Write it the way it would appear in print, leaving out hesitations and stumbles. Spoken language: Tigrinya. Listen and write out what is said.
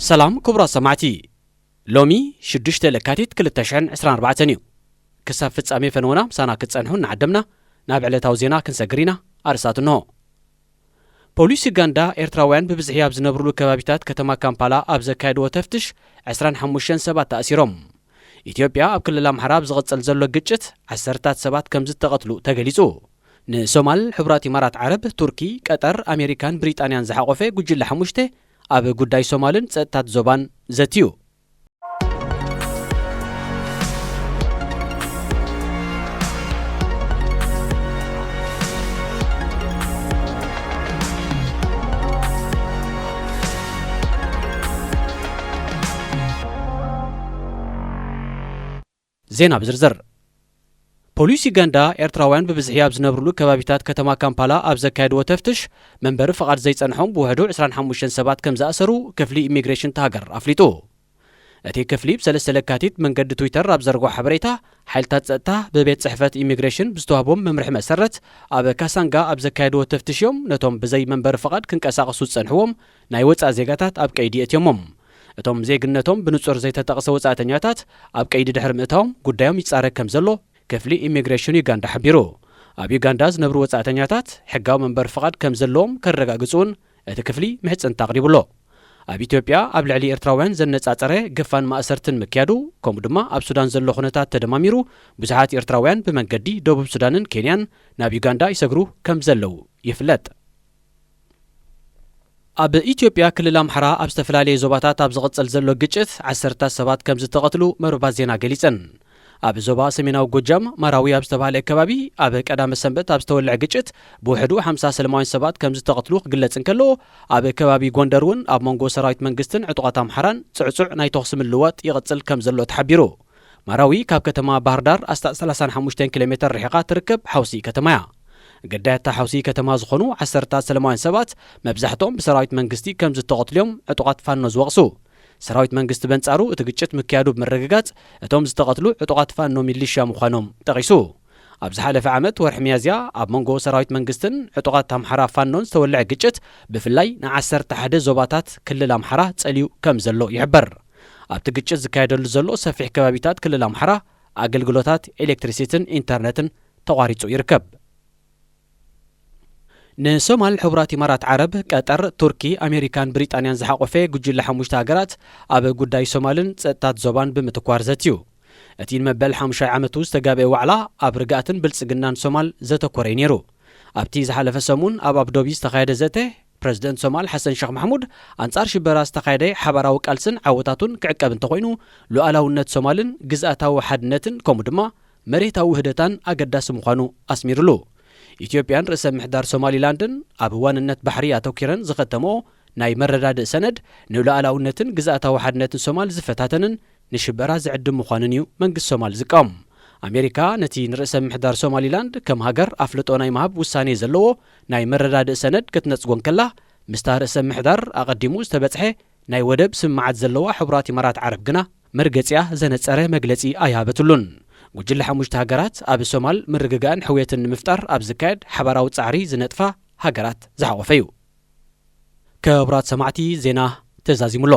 سلام كبرى سمعتي لومي شدشت لكاتيت كل التشعن 24 كساف فتصامي فنونا مسانا كتصنحون عدمنا نابعلتاو زينا كنسغرينا ارسات نو بوليس غاندا ايرتراوያን ببزحيا بزنبرلو كبابيتات كتما كامبالا ابزكايدو تفتش 25 سبات تأسيروم ኢትዮጵያ ኣብ ክልል ኣምሓራ ዝቕጽል ዘሎ ግጭት 10ታት ሰባት ከም ዝተቐትሉ ተገሊጹ ንሶማል ሕብራት ኢማራት ዓረብ ቱርኪ ቀጠር ኣሜሪካን ብሪጣንያን ዝሓቆፈ ጉጅለ 5 ኣብ ጉዳይ ሶማልን ጸጥታት ዞባን ዘትዩ زينا بزرزر بوليس غاندا ايرتراوያን ببزحيا بزنبرلو كبابيتات كتما كامبالا ابزكايد وتفتش منبر فقاد زي صنحهم بوحدو 25 سبات كم زاسرو كفلي إيميغريشن تاغر افليتو اتي كفلي بسلسله لكاتيت منقد تويتر ابزرغو حبريتا حيلتات صطታ ببيت صحفه إيميغريشن بزتوابهم ممرح مسرت اب كاسانغا ابزكايد وتفتش يوم نتوم بزي منبر فقاد كنقساقسو صنحوم ناي وصا زيغاتات اب قيدي اتيمم እቶም ዜግነቶም ብንጹር ዘይተጠቕሰ ወጻእተኛታት ኣብ ቀይዲ ድሕሪ ምእታዎም ጉዳዮም ይጻረብ ከም ዘሎ ከፍሊ ኢሚግሬሽን ዩጋንዳ ሓቢሩ ኣብ ዩጋንዳ ዝነብሩ ወጻእተኛታት ሕጋዊ መንበር ፍቓድ ከም ዘለዎም ከረጋግጹን እቲ ክፍሊ ምሕጽንታ ኣቕሪቡሎ ኣብ ኢትዮጵያ ኣብ ልዕሊ ኤርትራውያን ዘነጻጸረ ገፋን ማእሰርትን ምክያዱ ከምኡ ድማ ኣብ ሱዳን ዘሎ ኩነታት ተደማሚሩ ብዙሓት ኤርትራውያን ብመንገዲ ደቡብ ሱዳንን ኬንያን ናብ ዩጋንዳ ይሰግሩ ከም ዘለው ይፍለጥ ኣብ ኢትዮጵያ ክልል ኣምሓራ ኣብ ዝተፈላለዩ ዞባታት ኣብ ዝቕጽል ዘሎ ግጭት 10 ሰባት ከም ዝተቐትሉ መርባት ዜና ገሊጸን ኣብ ዞባ ሰሜናዊ ጎጃም ማራዊ ኣብ ዝተባሃለ ከባቢ ኣብ ቀዳመ ሰንበት ኣብ ዝተወልዐ ግጭት ብውሕዱ 50 ሰላማውያን ሰባት ከም ዝተቐትሉ ክግለጽ እንከሎ ኣብ ከባቢ ጎንደር እውን ኣብ መንጎ ሰራዊት መንግስትን ዕጡቓት ኣምሓራን ጽዕጽዕ ናይ ተኽሲ ምልውዋጥ ይቕጽል ከም ዘሎ ተሓቢሩ ማራዊ ካብ ከተማ ባህርዳር 35 ኪሎ ሜትር ርሒቓ ትርከብ ሓውሲ ከተማ እያ قداتا حوسي كتما زخونو 10 سلموان سبات مبزحتهم بسراويت منغستي كم زتقتلهم عطوقات فانو زوقسو سراويت منغست بنصارو اتغچت مكيادو بمرغغات اتوم زتقتلو عطوقات فانو ميليشيا مخانوم تقيسو ابز حلف عامت ورح ميازيا اب منغو سراويت منغستن عطوقات امحرا فانون استولع غچت بفلاي نا 11 زوباتات كلل امحرا صليو كم زلو يحبر اب تغچت زكايدل زلو سفيح كبابيتات كلل امحرا اغلغلوتات الكتريسيتن انترنتن تواريصو يركب نسومال حبرات إمارات عرب قطر تركي أمريكان بريطانيان زحقوفه ጉጅለ 5 ሃገራት ኣብ ጉዳይ ሶማልን ጸጥታት ዞባን ብምትኳር ዘትዩ እቲን መበል 50 ዓመት ውስጥ ተጋበየ ዋዕላ ኣብ ርጋትን ብልጽግናን ሶማል ዘተኮረ ነይሩ ኣብቲ ዝሓለፈ ሰሙን ኣብ አቡዳቢ ዝተኻየደ ዘተ ፕሬዝዳንት ሶማል ሐሰን ሼኽ መሐሙድ አንጻር ሽበራ ዝተኻየደ ሓበራዊ ቃልስን ዓወታቱን ክዕቀብ እንተኮይኑ ሉዓላውነት ሶማልን ግዝኣታዊ ሓድነትን ከምኡ ድማ መሬታዊ ውህደታን ኣገዳሲ ምዃኑ ኣስሚሩሉ ኢትዮጵያን ርእሰ ምሕዳር ሶማሊላንድን ኣብ ዋንነት ባሕሪ ኣተኪረን ዝኸተሞ ናይ መረዳድእ ሰነድ ንሉዓላውነትን ግዝኣታዊ ሓድነትን ሶማል ዝፈታተንን ንሽበራ ዝዕድም ምዃኑን እዩ መንግስቲ ሶማል ዝቃወም ኣሜሪካ ነቲ ንርእሰ ምሕዳር ሶማሊላንድ ከም ሃገር ኣፍልጦ ናይ መሃብ ውሳኔ ዘለዎ ናይ መረዳድእ ሰነድ ክትነጽጎን ከላ ምስታ ርእሰ ምሕዳር ኣቐዲሙ ዝተበጽሐ ናይ ወደብ ስምዓት ዘለዋ ሕቡራት ኢማራት ዓረብ ግና መርገጽያ ዘነጸረ መግለጺ ኣይሃበትሉን ጉጅለ 5 ሃገራት ኣብ ሶማል ምርግጋን ሕውየትን ንምፍጣር ኣብ ዝካየድ ሓበራዊ ጻዕሪ ዝነጥፋ ሃገራት ዝሓቆፈ እዩ ከብራት ሰማዕቲ ዜና ተዛዚሙሎ